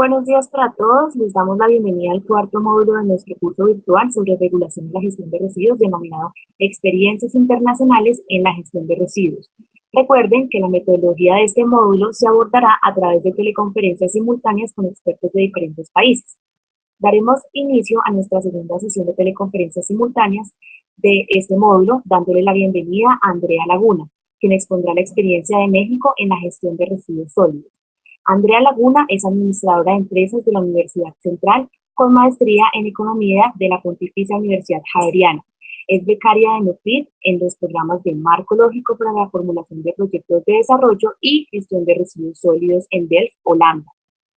Buenos días para todos. Les damos la bienvenida al cuarto módulo de nuestro curso virtual sobre regulación y la gestión de residuos denominado Experiencias Internacionales en la Gestión de Residuos. Recuerden que la metodología de este módulo se abordará a través de teleconferencias simultáneas con expertos de diferentes países. Daremos inicio a nuestra segunda sesión de teleconferencias simultáneas de este módulo, dándole la bienvenida a Andrea Laguna, quien expondrá la experiencia de México en la gestión de residuos sólidos. Andrea Laguna es administradora de empresas de la Universidad Central con maestría en Economía de la Pontificia Universidad Javeriana. Es becaria de NUFID en los programas de Marco Lógico para la formulación de proyectos de desarrollo y gestión de residuos sólidos en Delft, Holanda.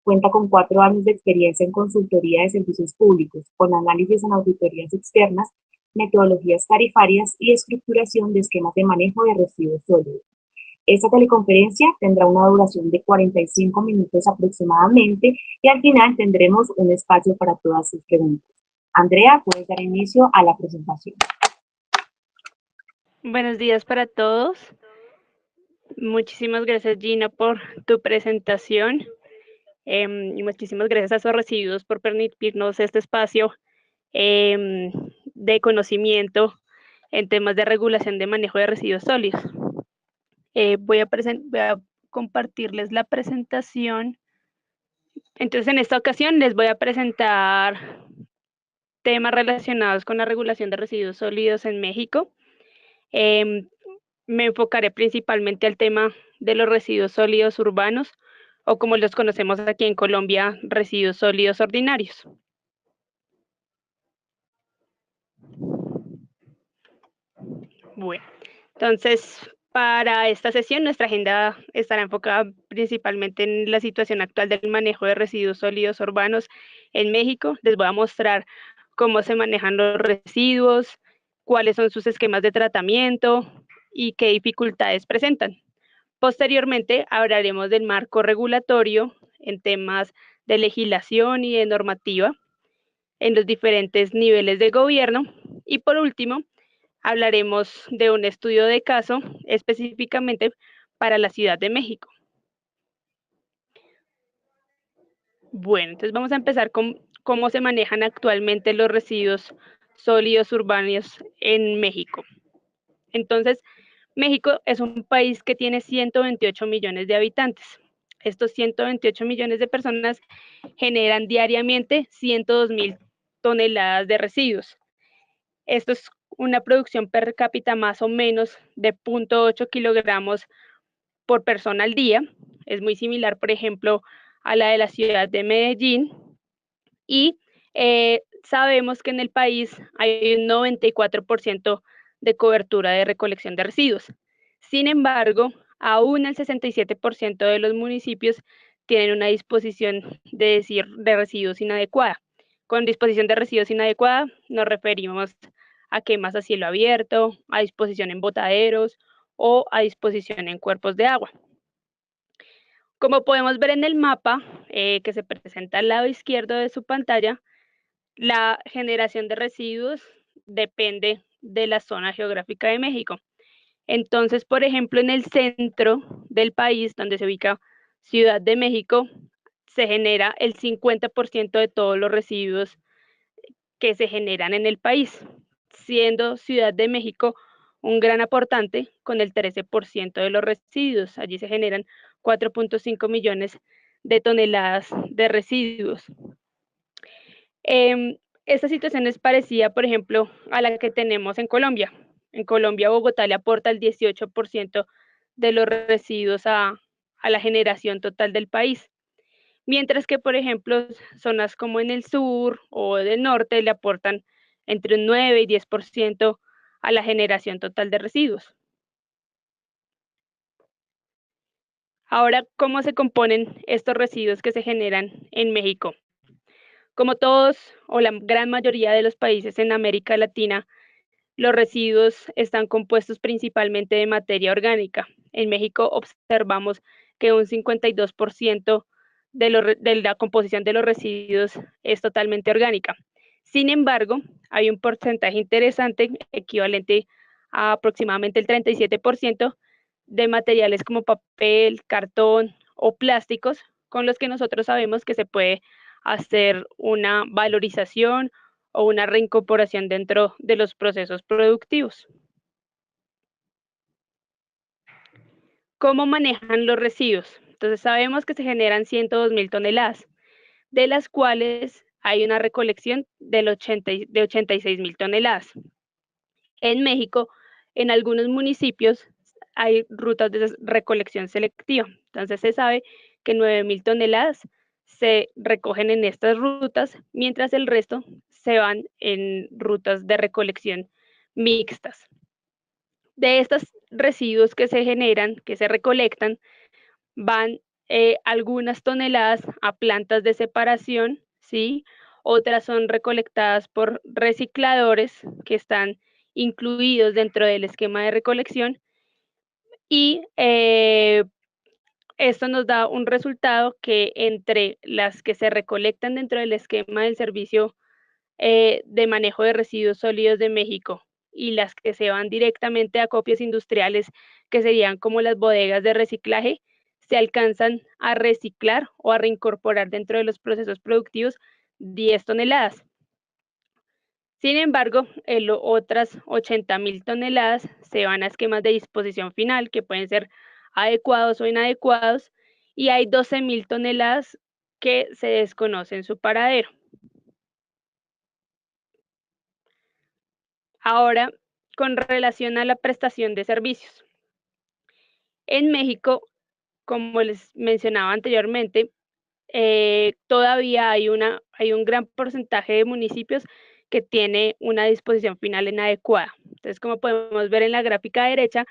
Cuenta con 4 años de experiencia en consultoría de servicios públicos, con análisis en auditorías externas, metodologías tarifarias y estructuración de esquemas de manejo de residuos sólidos. Esta teleconferencia tendrá una duración de 45 minutos aproximadamente y al final tendremos un espacio para todas sus preguntas. Andrea, puedes dar inicio a la presentación. Buenos días para todos. Muchísimas gracias, Gina, por tu presentación. Y muchísimas gracias a SOS Residuos por permitirnos este espacio de conocimiento en temas de regulación de manejo de residuos sólidos. Voy a compartirles la presentación. Entonces, en esta ocasión les voy a presentar temas relacionados con la regulación de residuos sólidos en México. Me enfocaré principalmente al tema de los residuos sólidos urbanos, o como los conocemos aquí en Colombia, residuos sólidos ordinarios. Bueno, entonces, para esta sesión, nuestra agenda estará enfocada principalmente en la situación actual del manejo de residuos sólidos urbanos en México. Les voy a mostrar cómo se manejan los residuos, cuáles son sus esquemas de tratamiento y qué dificultades presentan. Posteriormente, hablaremos del marco regulatorio en temas de legislación y de normativa en los diferentes niveles de gobierno. Y por último, hablaremos de un estudio de caso específicamente para la Ciudad de México. Bueno, entonces vamos a empezar con cómo se manejan actualmente los residuos sólidos urbanos en México. Entonces, México es un país que tiene 128 millones de habitantes. Estos 128 millones de personas generan diariamente 102.000 toneladas de residuos. Esto es una producción per cápita más o menos de 0.8 kilogramos por persona al día. Es muy similar, por ejemplo, a la de la ciudad de Medellín. Y sabemos que en el país hay un 94% de cobertura de recolección de residuos. Sin embargo, aún el 67% de los municipios tienen una disposición de residuos inadecuada. Con disposición de residuos inadecuada nos referimos a quemas a cielo abierto, a disposición en botaderos o a disposición en cuerpos de agua. Como podemos ver en el mapa que se presenta al lado izquierdo de su pantalla, la generación de residuos depende de la zona geográfica de México. Entonces, por ejemplo, en el centro del país, donde se ubica Ciudad de México, se genera el 50% de todos los residuos que se generan en el país, siendo Ciudad de México un gran aportante con el 13% de los residuos. Allí se generan 4.5 millones de toneladas de residuos. Esta situación es parecida, por ejemplo, a la que tenemos en Colombia. En Colombia, Bogotá le aporta el 18% de los residuos a la generación total del país. Mientras que, por ejemplo, zonas como en el sur o del norte le aportan entre un 9 y 10% a la generación total de residuos. Ahora, ¿cómo se componen estos residuos que se generan en México? Como todos o la gran mayoría de los países en América Latina, los residuos están compuestos principalmente de materia orgánica. En México observamos que un 52% de la composición de los residuos es totalmente orgánica. Sin embargo, hay un porcentaje interesante, equivalente a aproximadamente el 37%, de materiales como papel, cartón o plásticos con los que nosotros sabemos que se puede hacer una valorización o una reincorporación dentro de los procesos productivos. ¿Cómo manejan los residuos? Entonces sabemos que se generan 102.000 toneladas, de las cuales hay una recolección de 86.000 toneladas. En México, en algunos municipios hay rutas de recolección selectiva. Entonces se sabe que 9.000 toneladas se recogen en estas rutas, mientras el resto se van en rutas de recolección mixtas. De estos residuos que se generan, que se recolectan, van algunas toneladas a plantas de separación, ¿sí? Otras son recolectadas por recicladores que están incluidos dentro del esquema de recolección y esto nos da un resultado que entre las que se recolectan dentro del esquema del servicio de manejo de residuos sólidos de México y las que se van directamente a copias industriales, que serían como las bodegas de reciclaje, se alcanzan a reciclar o a reincorporar dentro de los procesos productivos 10 toneladas. Sin embargo, otras 80.000 toneladas se van a esquemas de disposición final que pueden ser adecuados o inadecuados y hay 12.000 toneladas que se desconocen su paradero. Ahora, con relación a la prestación de servicios. En México, como les mencionaba anteriormente, todavía hay un gran porcentaje de municipios que tiene una disposición final inadecuada. Entonces, como podemos ver en la gráfica derecha,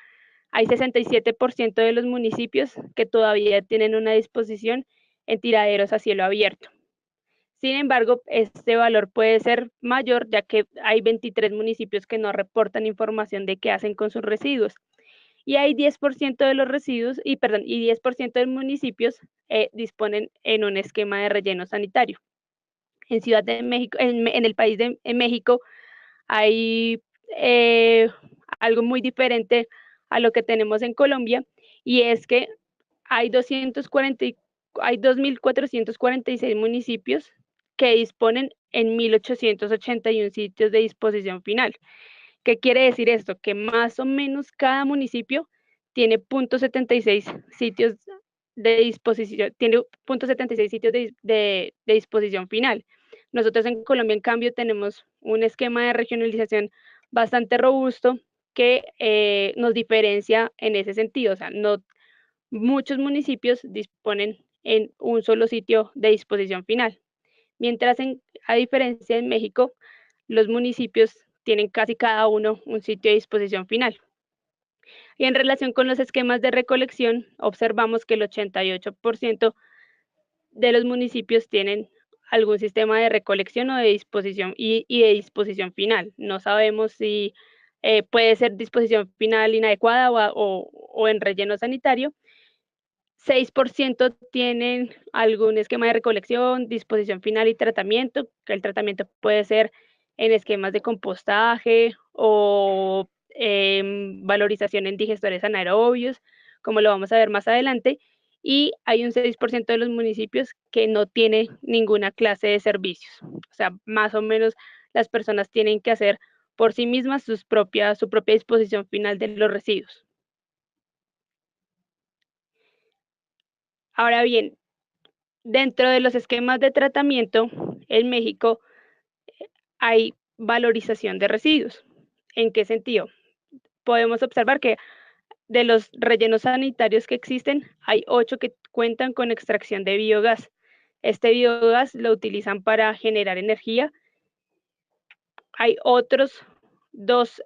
hay 67% de los municipios que todavía tienen una disposición en tiraderos a cielo abierto. Sin embargo, este valor puede ser mayor, ya que hay 23 municipios que no reportan información de qué hacen con sus residuos. Y hay 10% de los residuos, y 10% de municipios disponen en un esquema de relleno sanitario. En Ciudad de México, en el país de México, hay algo muy diferente a lo que tenemos en Colombia, y es que hay 2.446 municipios que disponen en 1.881 sitios de disposición final. ¿Qué quiere decir esto? Que más o menos cada municipio tiene .76 sitios de disposición, tiene .76 sitios de disposición final. Nosotros en Colombia, en cambio, tenemos un esquema de regionalización bastante robusto que nos diferencia en ese sentido. O sea, no muchos municipios disponen en un solo sitio de disposición final, mientras a diferencia en México, los municipios tienen casi cada uno un sitio de disposición final. Y en relación con los esquemas de recolección, observamos que el 88% de los municipios tienen algún sistema de recolección o de disposición y de disposición final. No sabemos si puede ser disposición final inadecuada o en relleno sanitario. 6% tienen algún esquema de recolección, disposición final y tratamiento, que el tratamiento puede ser en esquemas de compostaje o valorización en digestores anaerobios, como lo vamos a ver más adelante, y hay un 6% de los municipios que no tiene ninguna clase de servicios. O sea, más o menos las personas tienen que hacer por sí mismas su propia disposición final de los residuos. Ahora bien, dentro de los esquemas de tratamiento en México hay valorización de residuos. ¿En qué sentido? Podemos observar que de los rellenos sanitarios que existen, hay 8 que cuentan con extracción de biogás. Este biogás lo utilizan para generar energía. Hay otros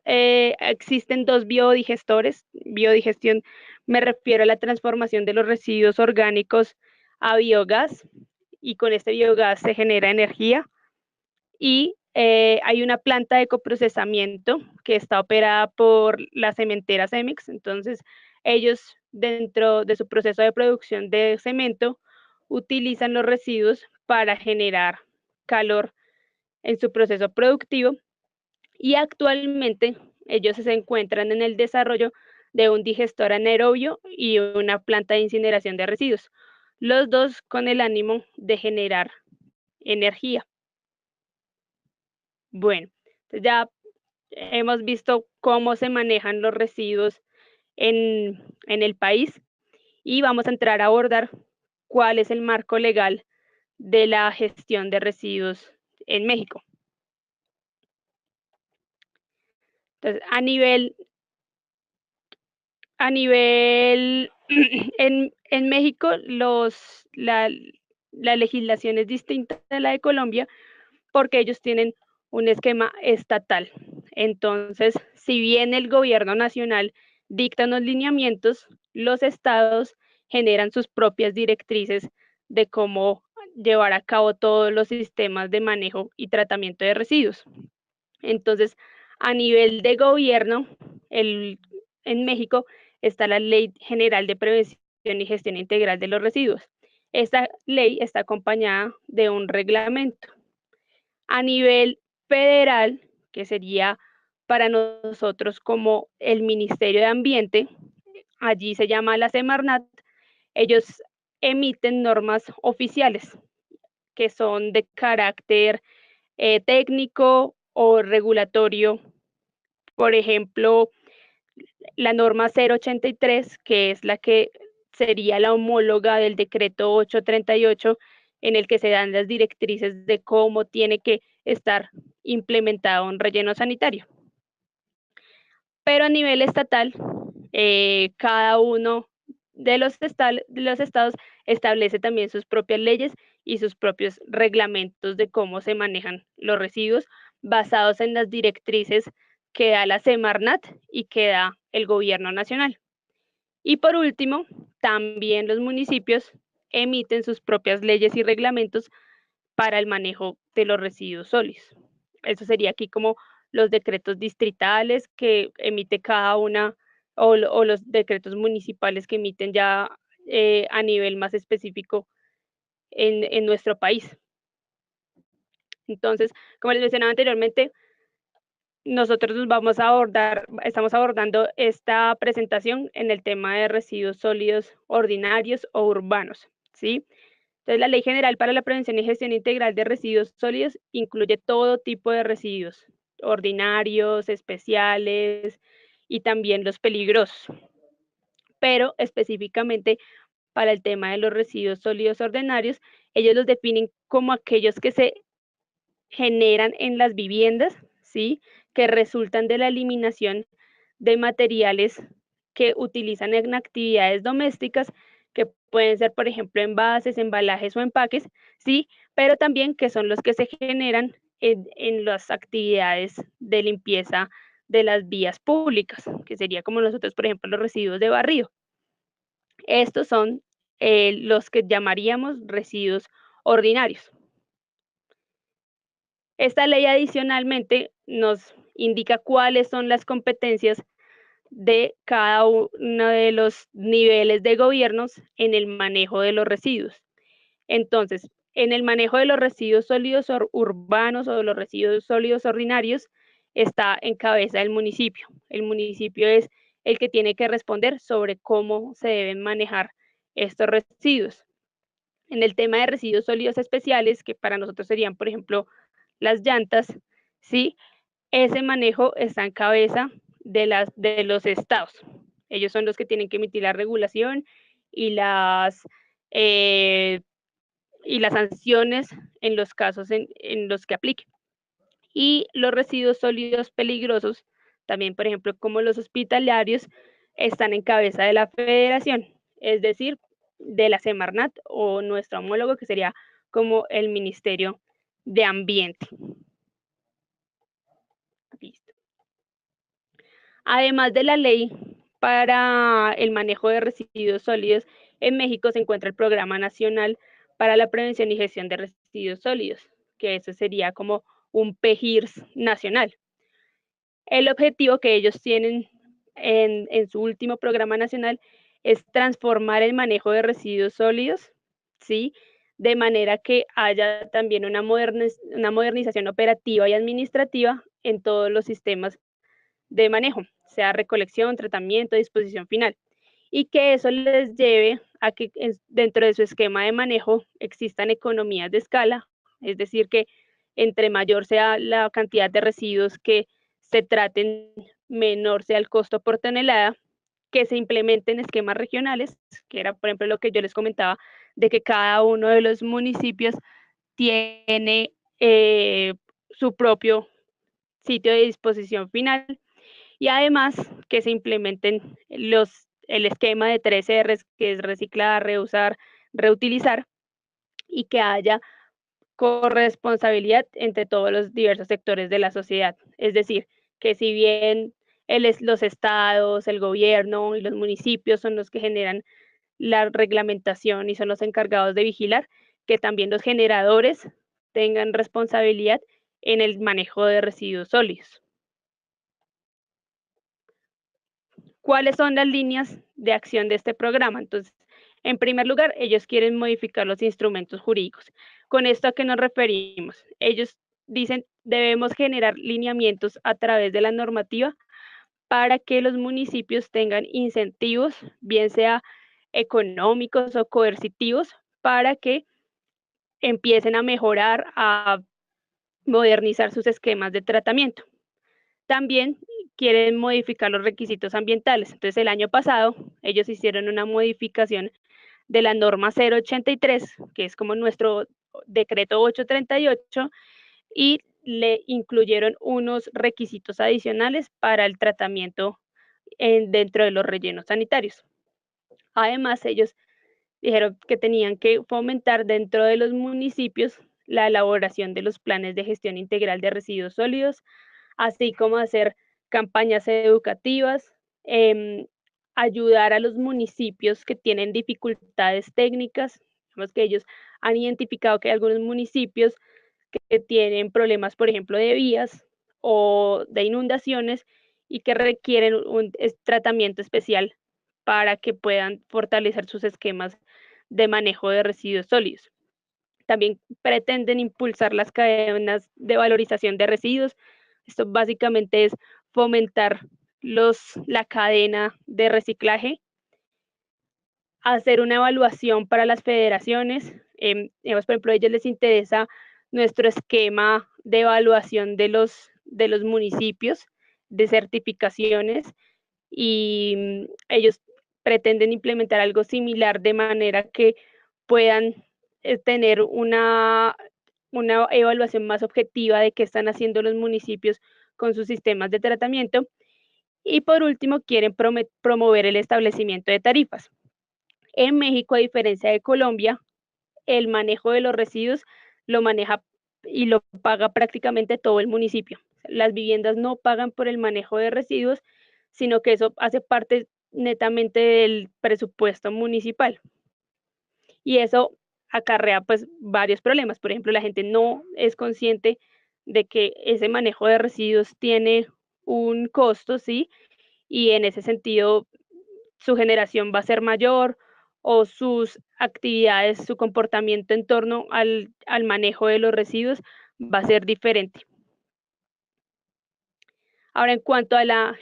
existen 2 biodigestores. Biodigestión me refiero a la transformación de los residuos orgánicos a biogás, y con este biogás se genera energía. Y hay una planta de coprocesamiento que está operada por la cementera Cemex. Entonces, ellos dentro de su proceso de producción de cemento utilizan los residuos para generar calor en su proceso productivo, y actualmente ellos se encuentran en el desarrollo de un digestor anaerobio y una planta de incineración de residuos. los dos con el ánimo de generar energía. Bueno, ya hemos visto cómo se manejan los residuos en el país y vamos a entrar a abordar cuál es el marco legal de la gestión de residuos en México. Entonces, a nivel en México, la legislación es distinta de la de Colombia porque ellos tienen un esquema estatal. Entonces, si bien el gobierno nacional dicta unos lineamientos, los estados generan sus propias directrices de cómo llevar a cabo todos los sistemas de manejo y tratamiento de residuos. Entonces, a nivel de gobierno, en México está la Ley General de Prevención y Gestión Integral de los Residuos. Esta ley está acompañada de un reglamento. A nivel federal, que sería para nosotros como el Ministerio de Ambiente, allí se llama la Semarnat, ellos emiten normas oficiales que son de carácter técnico o regulatorio. Por ejemplo, la norma 083, que es la que sería la homóloga del decreto 838, en el que se dan las directrices de cómo tiene que estar implementado un relleno sanitario. Pero a nivel estatal, cada uno de los estados establece también sus propias leyes y sus propios reglamentos de cómo se manejan los residuos basados en las directrices que da la Semarnat y que da el gobierno nacional. Y por último, también los municipios emiten sus propias leyes y reglamentos para el manejo de los residuos sólidos. Eso sería aquí como los decretos distritales que emite cada una o los decretos municipales que emiten ya a nivel más específico en nuestro país. Entonces, como les mencionaba anteriormente, nosotros estamos abordando esta presentación en el tema de residuos sólidos ordinarios o urbanos, ¿sí? Entonces, la Ley General para la Prevención y Gestión Integral de Residuos Sólidos incluye todo tipo de residuos, ordinarios, especiales y también los peligrosos, pero específicamente para el tema de los residuos sólidos ordinarios, ellos los definen como aquellos que se generan en las viviendas, ¿sí? Que resultan de la eliminación de materiales que utilizan en actividades domésticas, que pueden ser, por ejemplo, envases, embalajes o empaques, ¿sí? Pero también que son los que se generan en las actividades de limpieza de las vías públicas, que sería como nosotros, por ejemplo, los residuos de barrido. Estos son los que llamaríamos residuos ordinarios. Esta ley adicionalmente nos indica cuáles son las competencias de cada uno de los niveles de gobiernos en el manejo de los residuos. Entonces, en el manejo de los residuos sólidos urbanos o de los residuos sólidos ordinarios está en cabeza el municipio. El municipio es el que tiene que responder sobre cómo se deben manejar estos residuos. En el tema de residuos sólidos especiales, que para nosotros serían, por ejemplo, las llantas, ¿sí? Ese manejo está en cabeza de los estados. Ellos son los que tienen que emitir la regulación y eh, las sanciones en los casos en los que apliquen. Y los residuos sólidos peligrosos, también por ejemplo como los hospitalarios, están en cabeza de la federación, es decir, de la Semarnat o nuestro homólogo que sería como el Ministerio de Ambiente. Listo. Además de la ley para el manejo de residuos sólidos, en México se encuentra el Programa Nacional para la Prevención y Gestión de Residuos Sólidos, que eso sería como un PGIRS nacional. El objetivo que ellos tienen en su último programa nacional es transformar el manejo de residuos sólidos, ¿sí? De manera que haya también una modernización operativa y administrativa en todos los sistemas de manejo, sea recolección, tratamiento, disposición final. y que eso les lleve a que dentro de su esquema de manejo existan economías de escala, es decir, que entre mayor sea la cantidad de residuos que se traten, menor sea el costo por tonelada, que se implementen esquemas regionales, que era, por ejemplo, lo que yo les comentaba, de que cada uno de los municipios tiene su propio sitio de disposición final, y además que se implementen el esquema de 3 Rs, que es reciclar, reusar, reutilizar, y que haya corresponsabilidad entre todos los diversos sectores de la sociedad. Es decir, que si bien los estados, el gobierno y los municipios son los que generan la reglamentación y son los encargados de vigilar, que también los generadores tengan responsabilidad en el manejo de residuos sólidos. ¿Cuáles son las líneas de acción de este programa? Entonces, en primer lugar, ellos quieren modificar los instrumentos jurídicos. ¿Con esto a qué nos referimos? Ellos dicen, debemos generar lineamientos a través de la normativa para que los municipios tengan incentivos, bien sea económicos o coercitivos, para que empiecen a mejorar, a modernizar sus esquemas de tratamiento. También quieren modificar los requisitos ambientales. Entonces, el año pasado ellos hicieron una modificación de la norma 083, que es como nuestro decreto 838, y le incluyeron unos requisitos adicionales para el tratamiento dentro de los rellenos sanitarios. Además, ellos dijeron que tenían que fomentar dentro de los municipios la elaboración de los planes de gestión integral de residuos sólidos, así como hacer campañas educativas, ayudar a los municipios que tienen dificultades técnicas. Vemos que ellos han identificado que hay algunos municipios que tienen problemas, por ejemplo, de vías o de inundaciones y que requieren un tratamiento especial para que puedan fortalecer sus esquemas de manejo de residuos sólidos. También pretenden impulsar las cadenas de valorización de residuos. Esto básicamente es fomentar la cadena de reciclaje, hacer una evaluación para las federaciones. Digamos, por ejemplo, a ellos les interesa nuestro esquema de evaluación de los municipios, de certificaciones, y ellos pretenden implementar algo similar de manera que puedan tener una evaluación más objetiva de qué están haciendo los municipios con sus sistemas de tratamiento. Y por último, quieren promover el establecimiento de tarifas. En México, a diferencia de Colombia, el manejo de los residuos lo maneja y lo paga prácticamente todo el municipio. Las viviendas no pagan por el manejo de residuos, sino que eso hace parte netamente del presupuesto municipal. Y eso acarrea pues varios problemas. Por ejemplo, la gente no es consciente de que ese manejo de residuos tiene un costo, ¿sí? Y en ese sentido su generación va a ser mayor o sus actividades, su comportamiento en torno al manejo de los residuos va a ser diferente. Ahora, en cuanto a la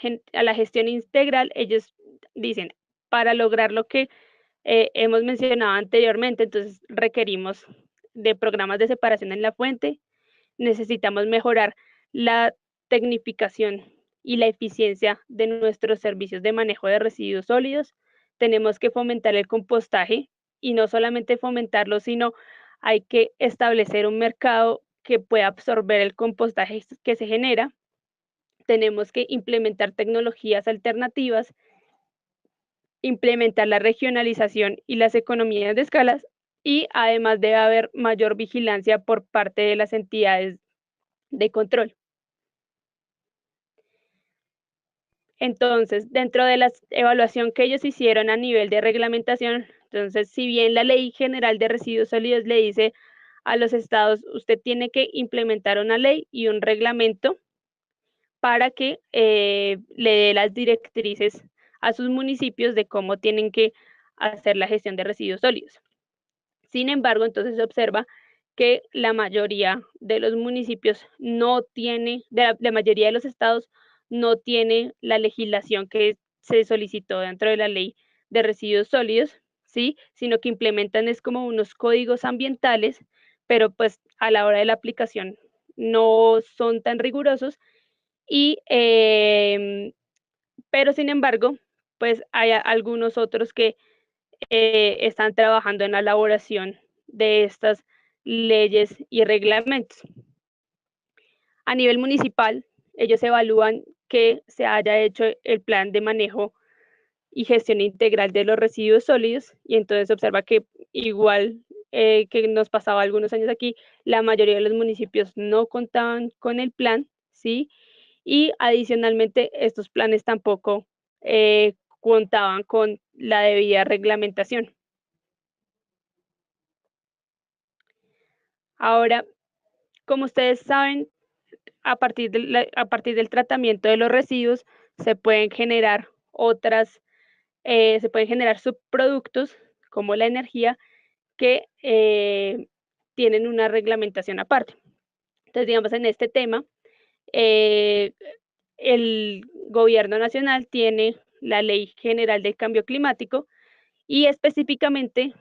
gestión integral, ellos dicen, para lograr lo que hemos mencionado anteriormente, entonces requerimos de programas de separación en la fuente, necesitamos mejorar la tecnificación y la eficiencia de nuestros servicios de manejo de residuos sólidos, tenemos que fomentar el compostaje y no solamente fomentarlo, sino hay que establecer un mercado que pueda absorber el compostaje que se genera, tenemos que implementar tecnologías alternativas, implementar la regionalización y las economías de escalas, y además debe haber mayor vigilancia por parte de las entidades de control. Entonces, dentro de la evaluación que ellos hicieron a nivel de reglamentación, entonces, si bien la Ley General de Residuos Sólidos le dice a los estados, usted tiene que implementar una ley y un reglamento para que le dé las directrices a sus municipios de cómo tienen que hacer la gestión de residuos sólidos. Sin embargo, entonces se observa que la mayoría de los municipios no tiene, la mayoría de los estados no tiene la legislación que se solicitó dentro de la ley de residuos sólidos, ¿sí? Sino que implementan es como unos códigos ambientales, pero pues a la hora de la aplicación no son tan rigurosos y pero sin embargo, pues hay algunos otros que están trabajando en la elaboración de estas leyes y reglamentos. A nivel municipal, ellos evalúan que se haya hecho el plan de manejo y gestión integral de los residuos sólidos y entonces observa que igual que nos pasaba algunos años aquí, la mayoría de los municipios no contaban con el plan, ¿sí? Y adicionalmente estos planes tampoco contaban con la debida reglamentación. Ahora, como ustedes saben, a partir del tratamiento de los residuos se pueden generar se pueden generar subproductos como la energía que tienen una reglamentación aparte. Entonces, digamos, en este tema, eh, el gobierno nacional tiene la Ley General del Cambio Climático y específicamente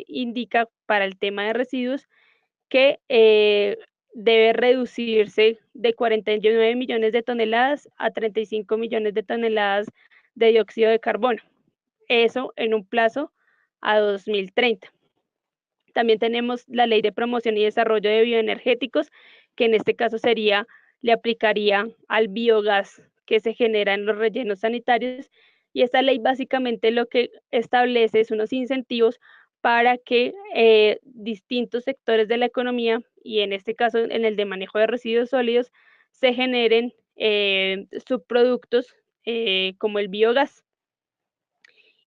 indica para el tema de residuos que debe reducirse de 49 millones de toneladas a 35 millones de toneladas de dióxido de carbono. Eso en un plazo a 2030. También tenemos la Ley de Promoción y Desarrollo de Bioenergéticos, que en este caso le aplicaría al biogás que se genera en los rellenos sanitarios. Y esta ley básicamente lo que establece es unos incentivos para que distintos sectores de la economía, y en este caso en el de manejo de residuos sólidos, se generen subproductos como el biogás.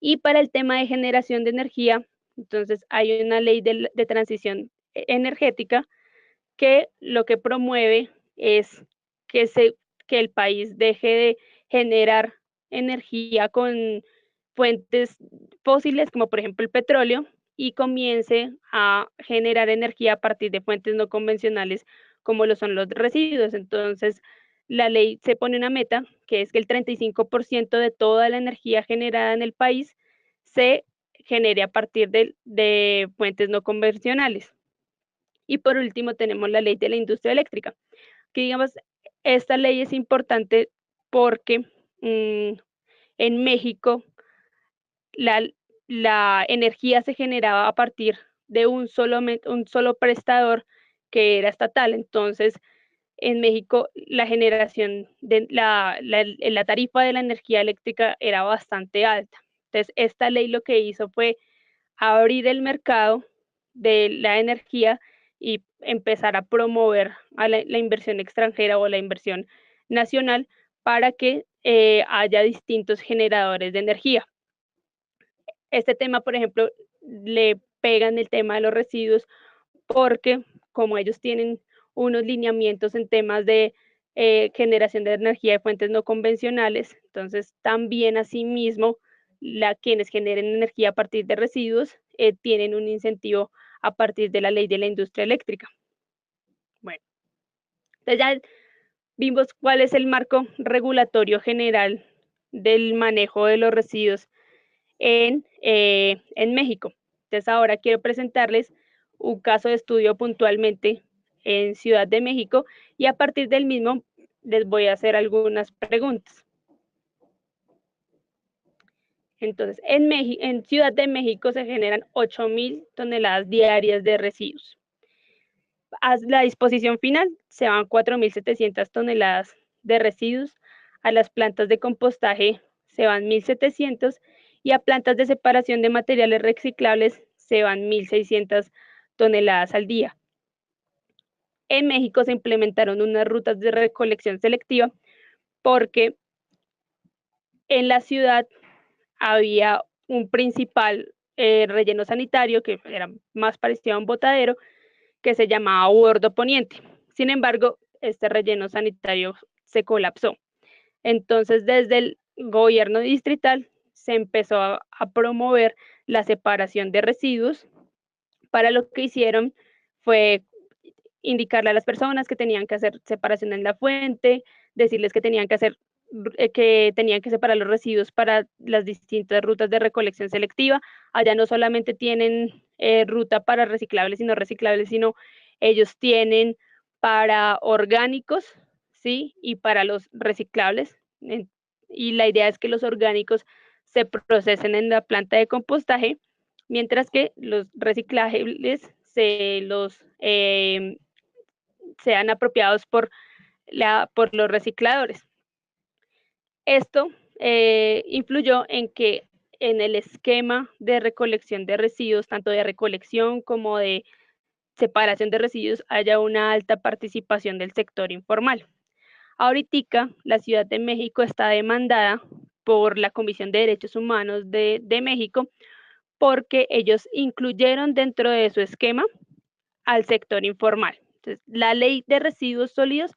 Y para el tema de generación de energía, entonces hay una ley de transición energética que lo que promueve es que, que el país deje de generar energía con fuentes fósiles, como por ejemplo el petróleo, y comience a generar energía a partir de fuentes no convencionales, como lo son los residuos. Entonces, la ley se pone una meta, que es que el 35% de toda la energía generada en el país se genere a partir de fuentes no convencionales. Y por último, tenemos la ley de la industria eléctrica, que digamos, esta ley es importante porque en México la, la energía se generaba a partir de un solo prestador que era estatal. Entonces, en México la generación de la tarifa de la energía eléctrica era bastante alta. Entonces, esta ley lo que hizo fue abrir el mercado de la energía y empezar a promover a la inversión extranjera o la inversión nacional para que haya distintos generadores de energía. Este tema, por ejemplo, le pegan el tema de los residuos porque como ellos tienen unos lineamientos en temas de generación de energía de fuentes no convencionales, entonces también asimismo quienes generen energía a partir de residuos tienen un incentivo a partir de la ley de la industria eléctrica. Bueno, entonces ya vimos cuál es el marco regulatorio general del manejo de los residuos en México. Entonces ahora quiero presentarles un caso de estudio puntualmente en Ciudad de México y a partir del mismo les voy a hacer algunas preguntas. Entonces, en Ciudad de México se generan 8.000 toneladas diarias de residuos. A la disposición final se van 4.700 toneladas de residuos, a las plantas de compostaje se van 1.700 y a plantas de separación de materiales reciclables se van 1.600 toneladas al día. En México se implementaron unas rutas de recolección selectiva porque en la ciudad había un principal relleno sanitario que era más parecido a un botadero que se llamaba Bordo Poniente. Sin embargo, este relleno sanitario se colapsó. Entonces, desde el gobierno distrital se empezó a promover la separación de residuos. Para lo que hicieron fue indicarle a las personas que tenían que hacer separación en la fuente, decirles que tenían que hacer que tenían que separar los residuos para las distintas rutas de recolección selectiva. Allá no solamente tienen ruta para reciclables y no reciclables, sino ellos tienen para orgánicos, ¿sí? Y para los reciclables. Y la idea es que los orgánicos se procesen en la planta de compostaje, mientras que los reciclables sean apropiados por los recicladores. Esto influyó en que en el esquema de recolección de residuos, tanto de recolección como de separación de residuos, haya una alta participación del sector informal. Ahorita la Ciudad de México está demandada por la Comisión de Derechos Humanos de México porque ellos incluyeron dentro de su esquema al sector informal. Entonces, la ley de residuos sólidos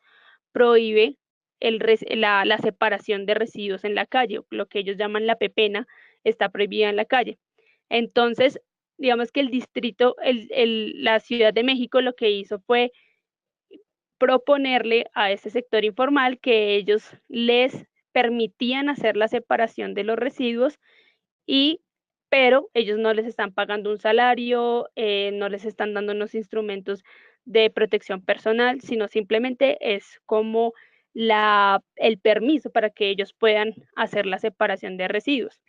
prohíbe la separación de residuos en la calle, lo que ellos llaman la pepena, está prohibida en la calle. Entonces, digamos que el distrito, la Ciudad de México lo que hizo fue proponerle a ese sector informal que ellos les permitían hacer la separación de los residuos, pero ellos no les están pagando un salario, no les están dando unos instrumentos de protección personal, sino simplemente es como el permiso para que ellos puedan hacer la separación de residuos.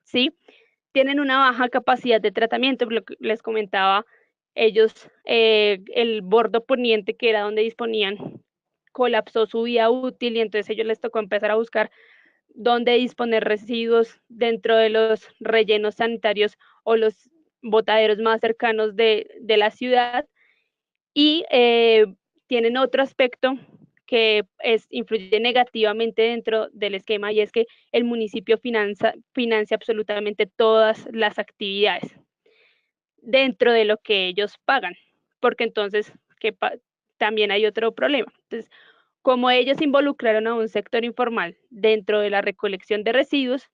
¿Sí? Tienen una baja capacidad de tratamiento, lo que les comentaba, ellos, el bordo poniente, que era donde disponían, colapsó su vía útil y entonces ellos les tocó empezar a buscar dónde disponer residuos dentro de los rellenos sanitarios o los botaderos más cercanos de la ciudad. Y tienen otro aspecto que influye negativamente dentro del esquema, y es que el municipio financia absolutamente todas las actividades dentro de lo que ellos pagan, porque entonces también hay otro problema. Entonces, como ellos involucraron a un sector informal dentro de la recolección de residuos,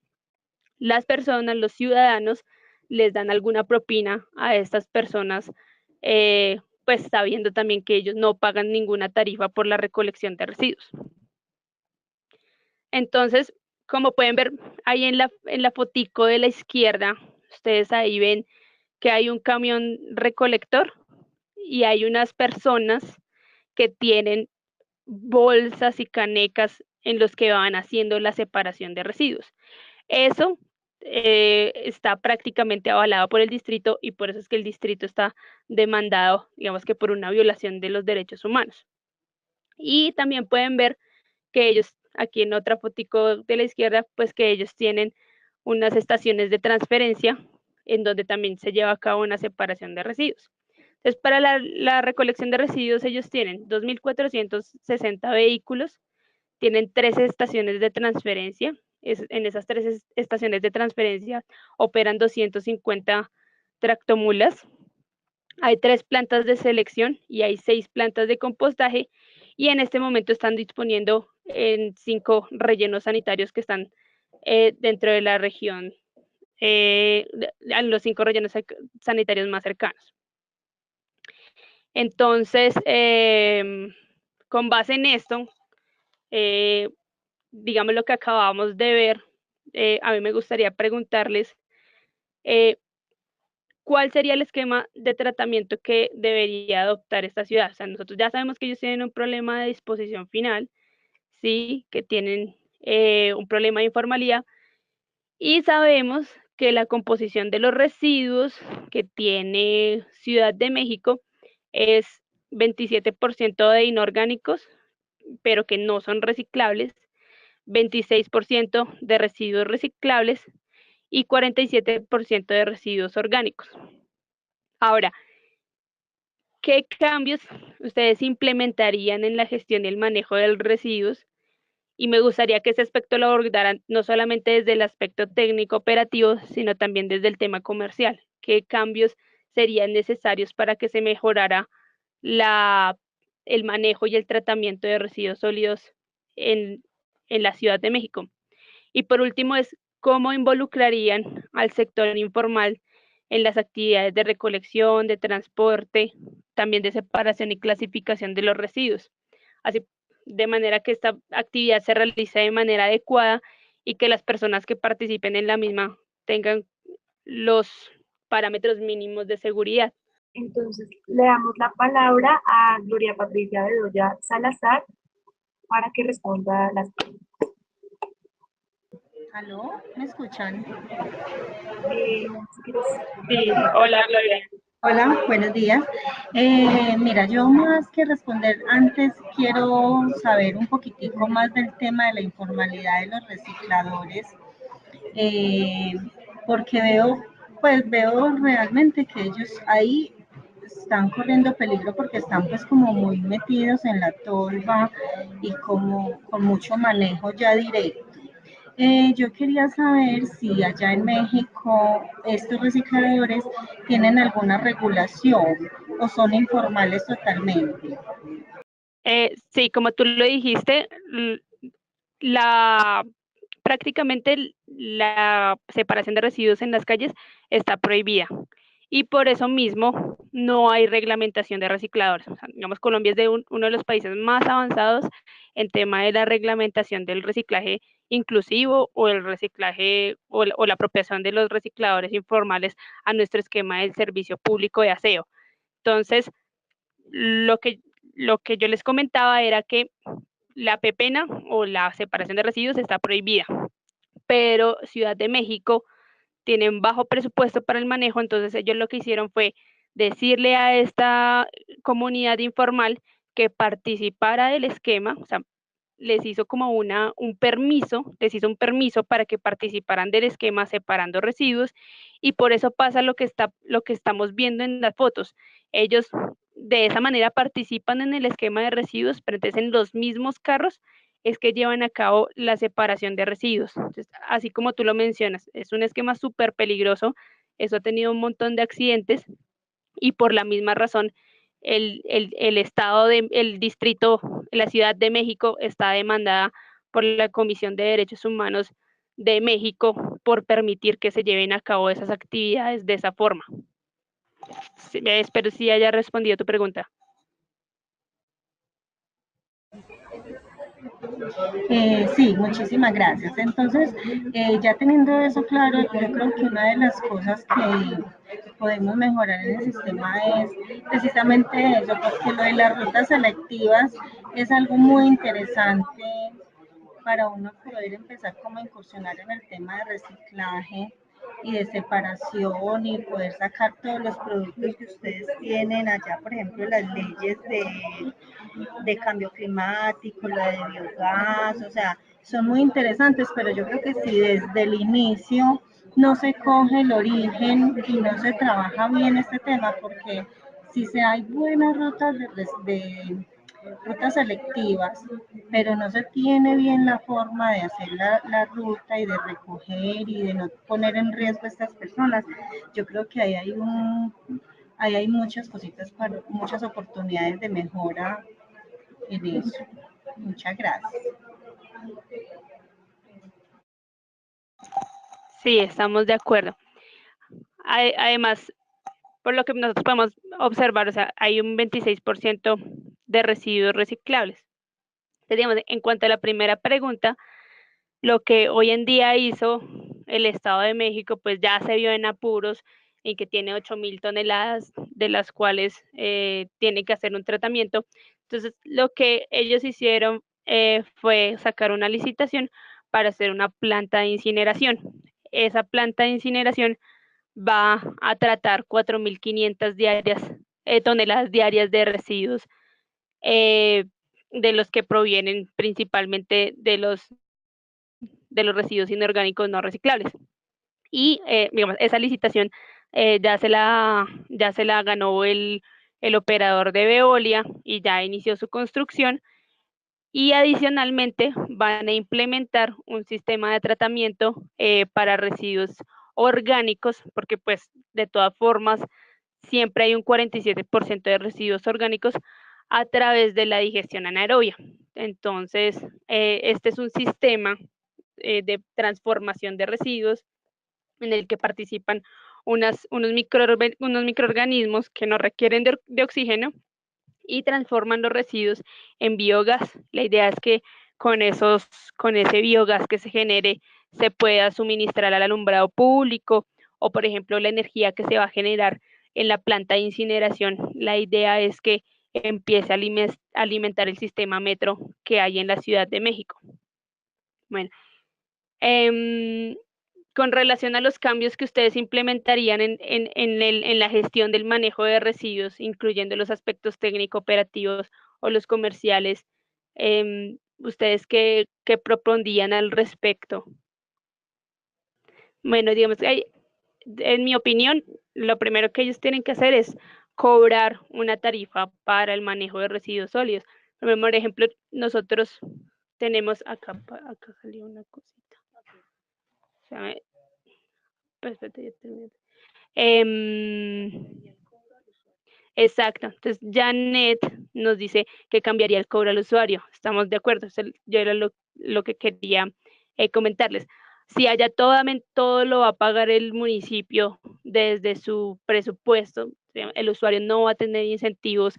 las personas, los ciudadanos, les dan alguna propina a estas personas, pues sabiendo también que ellos no pagan ninguna tarifa por la recolección de residuos. Entonces, como pueden ver ahí en la fotico de la izquierda, ustedes ahí ven que hay un camión recolector y hay unas personas que tienen bolsas y canecas en los que van haciendo la separación de residuos. Eso está prácticamente avalado por el distrito y por eso es que el distrito está demandado, digamos que por una violación de los derechos humanos. Y también pueden ver que ellos, aquí en otra fotico de la izquierda, pues que ellos tienen unas estaciones de transferencia en donde también se lleva a cabo una separación de residuos. Entonces, para la recolección de residuos, ellos tienen 2.460 vehículos, tienen 13 estaciones de transferencia. En esas 13 estaciones de transferencia operan 250 tractomulas. Hay 3 plantas de selección y hay 6 plantas de compostaje, y en este momento están disponiendo en 5 rellenos sanitarios que están dentro de la región, los 5 rellenos sanitarios más cercanos. Entonces, con base en esto, digamos lo que acabamos de ver, a mí me gustaría preguntarles cuál sería el esquema de tratamiento que debería adoptar esta ciudad. O sea, nosotros ya sabemos que ellos tienen un problema de disposición final, sí, que tienen un problema de informalidad, y sabemos que la composición de los residuos que tiene Ciudad de México es 27% de inorgánicos, pero que no son reciclables, 26% de residuos reciclables y 47% de residuos orgánicos. Ahora, ¿qué cambios ustedes implementarían en la gestión y el manejo de los residuos? Y me gustaría que ese aspecto lo abordaran no solamente desde el aspecto técnico operativo, sino también desde el tema comercial. ¿Qué cambios serían necesarios para que se mejorara el manejo y el tratamiento de residuos sólidos en la Ciudad de México? Y por último es cómo involucrarían al sector informal en las actividades de recolección, de transporte, también de separación y clasificación de los residuos. Así de manera que esta actividad se realice de manera adecuada y que las personas que participen en la misma tengan los parámetros mínimos de seguridad. Entonces, le damos la palabra a Gloria Patricia Bedoya Salazar para que responda las preguntas. ¿Aló? ¿Me escuchan? Si quieres. Sí, hola Gloria. Hola, buenos días. Mira, yo más que responder antes quiero saber un poquitico más del tema de la informalidad de los recicladores, eh, porque veo realmente que ellos ahí están corriendo peligro porque están pues como muy metidos en la tolva y como con mucho manejo ya directo. Yo quería saber si allá en México estos recicladores tienen alguna regulación o son informales totalmente. Sí, como tú lo dijiste, la prácticamente la separación de residuos en las calles está prohibida y por eso mismo no hay reglamentación de recicladores. O sea, digamos, Colombia es uno de los países más avanzados en tema de la reglamentación del reciclaje inclusivo o el reciclaje o la apropiación de los recicladores informales a nuestro esquema del servicio público de aseo. Entonces, lo que, lo que yo les comentaba era que la pepena o la separación de residuos está prohibida, pero Ciudad de México tienen bajo presupuesto para el manejo, entonces ellos lo que hicieron fue decirle a esta comunidad informal que participara del esquema, o sea, les hizo como les hizo un permiso para que participaran del esquema separando residuos y por eso pasa lo que estamos viendo en las fotos. Ellos de esa manera participan en el esquema de residuos, pero entonces en los mismos carros es que llevan a cabo la separación de residuos. Entonces, así como tú lo mencionas, es un esquema súper peligroso, eso ha tenido un montón de accidentes y por la misma razón el estado el distrito, la Ciudad de México está demandada por la Comisión de Derechos Humanos de México por permitir que se lleven a cabo esas actividades de esa forma. Sí, espero si haya respondido tu pregunta. Sí, muchísimas gracias. Entonces, ya teniendo eso claro, yo creo que una de las cosas que podemos mejorar en el sistema es precisamente eso, porque lo de las rutas selectivas es algo muy interesante para uno poder empezar como a incursionar en el tema de reciclaje y de separación y poder sacar todos los productos que ustedes tienen allá, por ejemplo, las leyes de cambio climático, la de biogás, o sea, son muy interesantes, pero yo creo que si desde el inicio no se coge el origen y no se trabaja bien este tema, porque si se hay buenas rutas de rutas selectivas, pero no se tiene bien la forma de hacer la ruta y de recoger y de no poner en riesgo a estas personas, yo creo que ahí hay muchas cositas, muchas oportunidades de mejora en eso. Muchas gracias. Sí, estamos de acuerdo. Además, por lo que nosotros podemos observar, o sea, hay un 26% de residuos reciclables. Entonces, digamos, en cuanto a la primera pregunta, lo que hoy en día hizo el Estado de México, pues ya se vio en apuros en que tiene 8.000 toneladas, de las cuales tiene que hacer un tratamiento. Entonces, lo que ellos hicieron fue sacar una licitación para hacer una planta de incineración. Esa planta de incineración va a tratar 4.500 toneladas diarias de residuos, eh, de los que provienen principalmente de los residuos inorgánicos no reciclables. Y digamos, esa licitación ya se la ganó el operador de Veolia y ya inició su construcción. Y adicionalmente van a implementar un sistema de tratamiento para residuos orgánicos, porque pues de todas formas siempre hay un 47% de residuos orgánicos a través de la digestión anaerobia. Entonces, este es un sistema de transformación de residuos en el que participan unos microorganismos que no requieren de oxígeno y transforman los residuos en biogás. La idea es que con ese biogás que se genere se pueda suministrar al alumbrado público o, por ejemplo, la energía que se va a generar en la planta de incineración. La idea es que empiece a alimentar el sistema metro que hay en la Ciudad de México. Bueno, con relación a los cambios que ustedes implementarían en la gestión del manejo de residuos, incluyendo los aspectos técnico-operativos o los comerciales, ¿ustedes qué propondrían al respecto? Bueno, digamos que en mi opinión, lo primero que ellos tienen que hacer es cobrar una tarifa para el manejo de residuos sólidos. Por ejemplo, nosotros tenemos acá salió una cosita. O sea, perfecto, ya terminé. Exacto, entonces Janet nos dice que cambiaría el cobro al usuario. Estamos de acuerdo, yo era lo que quería comentarles. Si allá todo lo va a pagar el municipio desde su presupuesto, el usuario no va a tener incentivos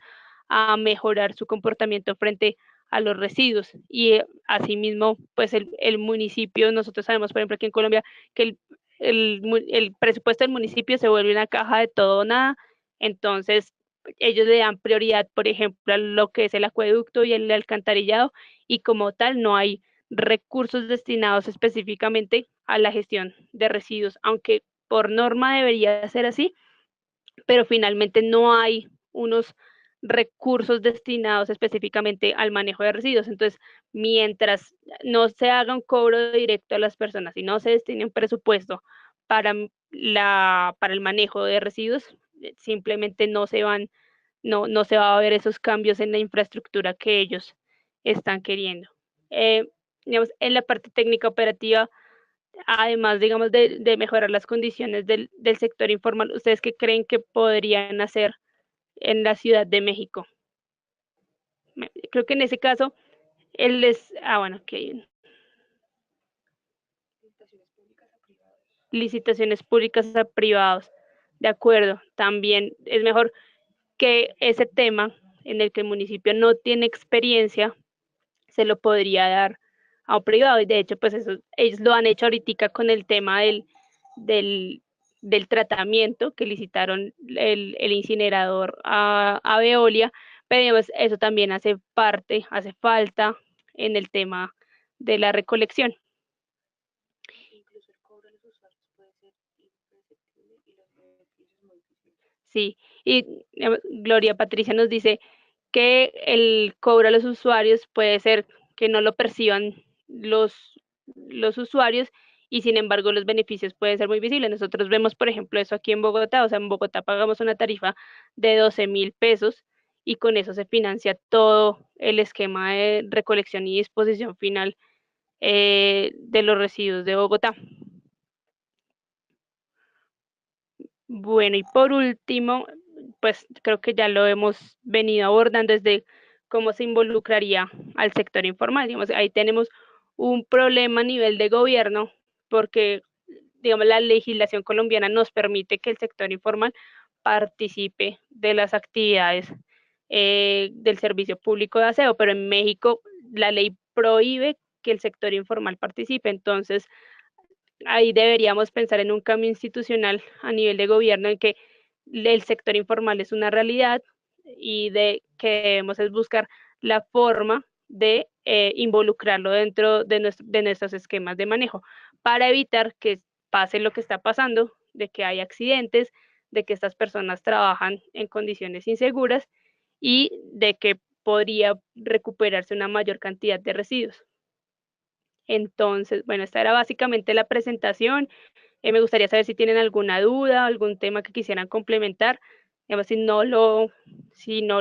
a mejorar su comportamiento frente a los residuos. Y asimismo, pues el municipio, nosotros sabemos, por ejemplo, aquí en Colombia, que el presupuesto del municipio se vuelve una caja de todo o nada. Entonces, ellos le dan prioridad, por ejemplo, a lo que es el acueducto y el alcantarillado, y como tal no hay recursos destinados específicamente a la gestión de residuos, aunque por norma debería ser así, pero finalmente no hay unos recursos destinados específicamente al manejo de residuos. Entonces, mientras no se haga un cobro directo a las personas y no se destine un presupuesto para el manejo de residuos, simplemente no se va a ver esos cambios en la infraestructura que ellos están queriendo. Digamos, en la parte técnica operativa, además, digamos, de mejorar las condiciones del sector informal, ¿ustedes qué creen que podrían hacer en la Ciudad de México? Creo que en ese caso, licitaciones públicas a privados. De acuerdo, también es mejor que ese tema en el que el municipio no tiene experiencia se lo podría dar a un privado, y de hecho pues eso ellos lo han hecho ahorita con el tema del tratamiento que licitaron el incinerador a Veolia, pero digamos, eso también hace falta en el tema de la recolección. Sí, y Gloria Patricia nos dice que el cobro a los usuarios puede ser que no lo perciban los usuarios, y sin embargo los beneficios pueden ser muy visibles. Nosotros vemos, por ejemplo, eso aquí en Bogotá. O sea, en Bogotá pagamos una tarifa de 12.000 pesos y con eso se financia todo el esquema de recolección y disposición final de los residuos de Bogotá. Bueno, y por último, pues creo que ya lo hemos venido abordando desde cómo se involucraría al sector informal. Digamos, ahí tenemos un problema a nivel de gobierno, porque, digamos, la legislación colombiana nos permite que el sector informal participe de las actividades del servicio público de aseo, pero en México la ley prohíbe que el sector informal participe. Entonces, ahí deberíamos pensar en un cambio institucional a nivel de gobierno, en que el sector informal es una realidad y de que debemos es buscar la forma de involucrarlo dentro de nuestros esquemas de manejo, para evitar que pase lo que está pasando, de que hay accidentes, de que estas personas trabajan en condiciones inseguras y de que podría recuperarse una mayor cantidad de residuos. Entonces, bueno, esta era básicamente la presentación. Me gustaría saber si tienen alguna duda, algún tema que quisieran complementar. Digamos, si no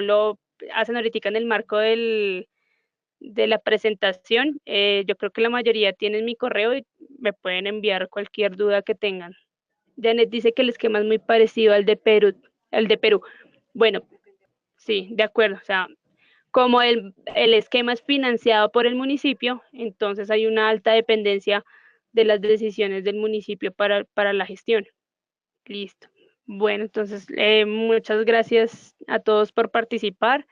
lo hacen ahorita en el marco de la presentación, yo creo que la mayoría tienen mi correo y me pueden enviar cualquier duda que tengan. Janet dice que el esquema es muy parecido al de Perú. Bueno, sí, de acuerdo. O sea, como el esquema es financiado por el municipio, entonces hay una alta dependencia de las decisiones del municipio para la gestión. Listo. Bueno, entonces muchas gracias a todos por participar.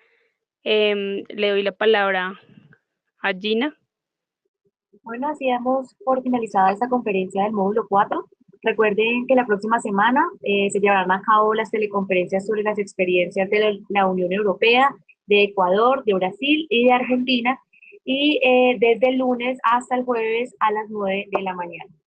Le doy la palabra a Gina. Bueno, así damos por finalizada esta conferencia del módulo 4. Recuerden que la próxima semana se llevarán a cabo las teleconferencias sobre las experiencias de la Unión Europea, de Ecuador, de Brasil y de Argentina, y desde el lunes hasta el jueves a las 9 de la mañana.